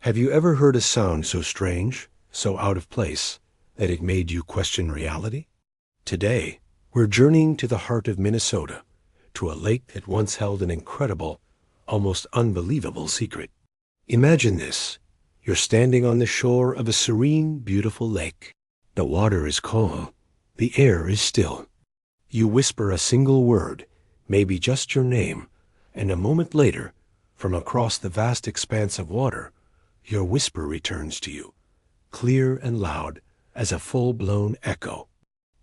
Have you ever heard a sound so strange, so out of place, that it made you question reality? Today, we're journeying to the heart of Minnesota, to a lake that once held an incredible, almost unbelievable secret. Imagine this. You're standing on the shore of a serene, beautiful lake. The water is calm. The air is still. You whisper a single word, maybe just your name, and a moment later, from across the vast expanse of water, your whisper returns to you, clear and loud as a full-blown echo.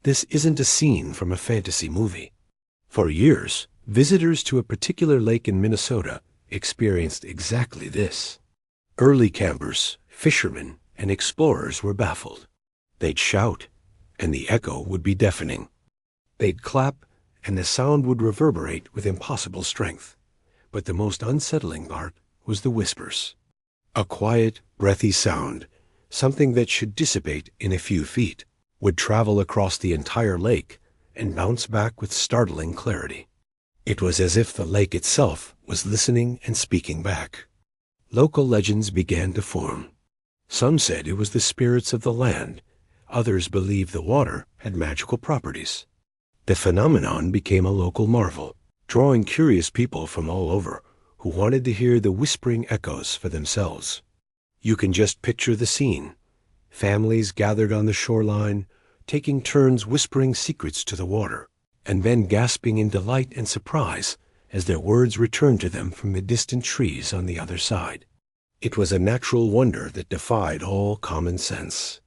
This isn't a scene from a fantasy movie. For years, visitors to a particular lake in Minnesota experienced exactly this. Early campers, fishermen, and explorers were baffled. They'd shout, and the echo would be deafening. They'd clap, and the sound would reverberate with impossible strength. But the most unsettling part was the whispers. A quiet, breathy sound, something that should dissipate in a few feet, would travel across the entire lake and bounce back with startling clarity. It was as if the lake itself was listening and speaking back. Local legends began to form. Some said it was the spirits of the land. Others believed the water had magical properties. The phenomenon became a local marvel, drawing curious people from all over who wanted to hear the whispering echoes for themselves. You can just picture the scene. Families gathered on the shoreline, taking turns whispering secrets to the water, and then gasping in delight and surprise as their words returned to them from the distant trees on the other side. It was a natural wonder that defied all common sense.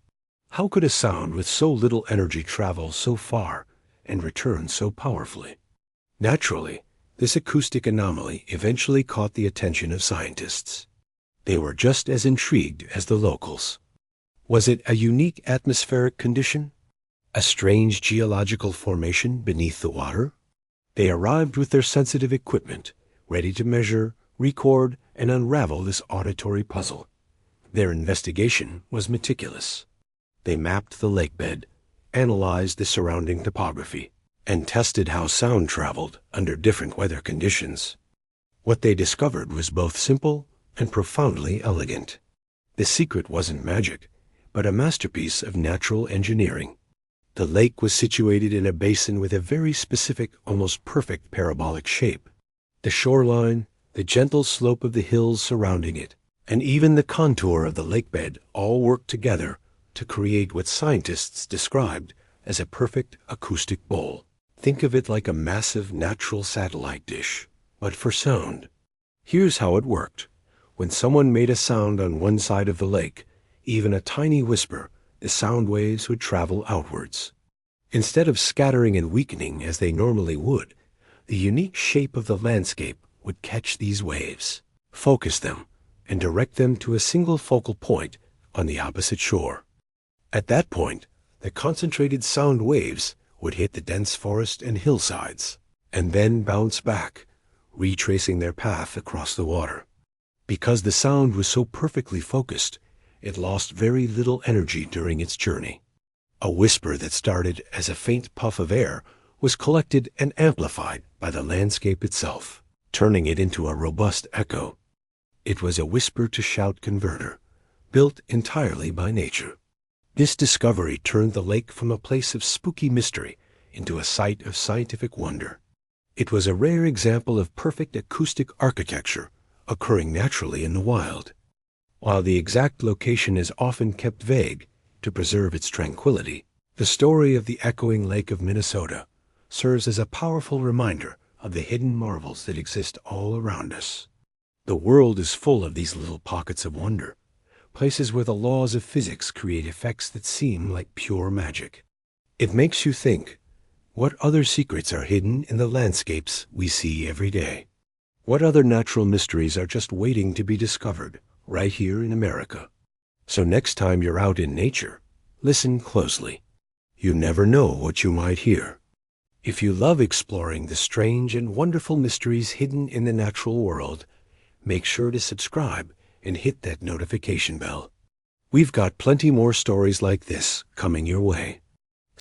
How could a sound with so little energy travel so far and return so powerfully? Naturally, this acoustic anomaly eventually caught the attention of scientists. They were just as intrigued as the locals. Was it a unique atmospheric condition? A strange geological formation beneath the water? They arrived with their sensitive equipment, ready to measure, record, and unravel this auditory puzzle. Their investigation was meticulous. They mapped the lakebed, analyzed the surrounding topography, and tested how sound traveled under different weather conditions. What they discovered was both simple and profoundly elegant. The secret wasn't magic, but a masterpiece of natural engineering. The lake was situated in a basin with a very specific, almost perfect parabolic shape. The shoreline, the gentle slope of the hills surrounding it, and even the contour of the lakebed all worked together to create what scientists described as a perfect acoustic bowl. Think of it like a massive natural satellite dish, but for sound. Here's how it worked. When someone made a sound on one side of the lake, even a tiny whisper, the sound waves would travel outwards. Instead of scattering and weakening as they normally would, the unique shape of the landscape would catch these waves, focus them, and direct them to a single focal point on the opposite shore. At that point, the concentrated sound waves would hit the dense forest and hillsides, and then bounce back, retracing their path across the water. Because the sound was so perfectly focused, it lost very little energy during its journey. A whisper that started as a faint puff of air was collected and amplified by the landscape itself, turning it into a robust echo. It was a whisper-to-shout converter, built entirely by nature. This discovery turned the lake from a place of spooky mystery into a site of scientific wonder. It was a rare example of perfect acoustic architecture occurring naturally in the wild. While the exact location is often kept vague to preserve its tranquility, the story of the echoing Lake of Minnesota serves as a powerful reminder of the hidden marvels that exist all around us. The world is full of these little pockets of wonder, places where the laws of physics create effects that seem like pure magic. It makes you think, what other secrets are hidden in the landscapes we see every day? What other natural mysteries are just waiting to be discovered right here in America? So next time you're out in nature, listen closely. You never know what you might hear. If you love exploring the strange and wonderful mysteries hidden in the natural world, make sure to subscribe and hit that notification bell. We've got plenty more stories like this coming your way.